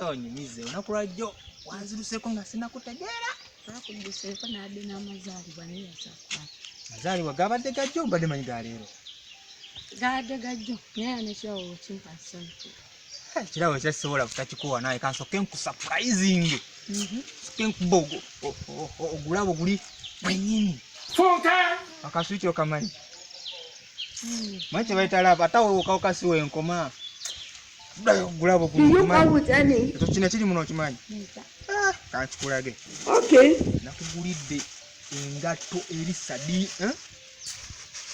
Onyumize onakulwajjo wanziruseko nga sinakutegeera. Bakudduseko n'adde n'amazaalibwa naye yasafa. Mazaalibwa gabadde gajjo mbadde manyi ga leero. Gaadde gajjo naye anekirawo kimpa ssonyifu. Ekirawo kyasobola kutakikuwa naye kansoke nkusurprising. Soke nkuba ogulabo guli mwenyini. Akaswiti okamanyi. Manyi kye bayita laba ate awo okawokasiwa enkoma. Gulabo guli. Ekyo kino kiri muno okimanyi. Kankikulage. Nakugulidde engatto eri sadi.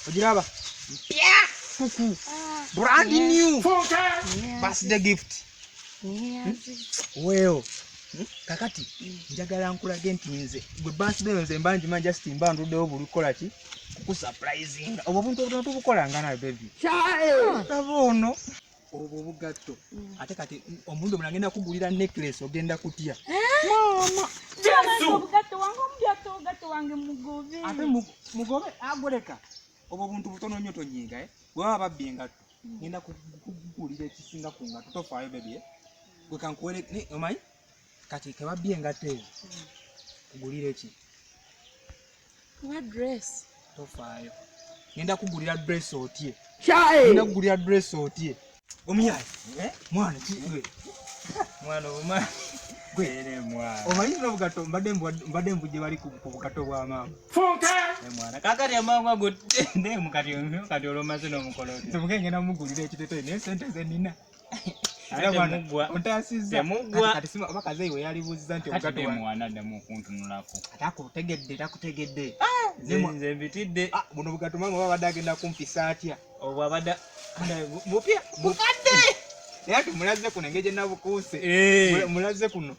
Ogiraba? Fuku. Brand new. Birthday gift. Well. Kakati njagala nkulage nti nze gwe birthday nze mbanji manja stimba nduddewo buli kola ki kukusurprising. Obwo buntu obutono tubukolanga nawe baby. Tabono. Obwo bugatto. Ate kati omuntu mnagenda kugulira necklace ogenda kutya. Mama. Yesu. Bugatto wange omubyatto bugatto wange mugobe. Ate mugobe agoleka. Obwo buntu butono nnyo tonyiga Bwe baba babbi engatto. Ngenda kugulira ekisinga ku ngatto tofaayo baby. Gwe kankuwere ni omanyi? Kati ke babbi engatto ezo. Kugulira eki? What dress? Tofaayo. Ngenda kugulira dress otye. Ngenda kugulira dress otye. Omuyayi, mwana kiwe. Mwana omwana. Gwere mwana. Omanyi no bugatto mbadde mbuje bali ku bugatto bwa mama. Mwana kakati amangwa gotende mukati kati olomaze no mukoloti. Tumugenge na mugulira ekitete ne sente ze nina. Mugwa. Ontasiza. Mugwa. Kati sima abakaze iwe yalibuziza nti obugatto mwana demu kuntunulako. Takutegedde. Nze mbitidde. Buno bugatto mama babadde agenda kumpisa atya. Obwo abada Mupya bukadde. Yati mulaze kuno engege nabukuuse. Mulaze kuno.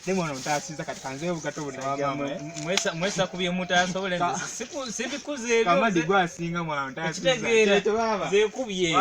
Ne mwana ontasiza kati kanze bugatto buli mama. Mwesa kubye mutasobole sibikuze Kamadi gwasinga mwana ontasiza. Kitegeera. Ze kubye.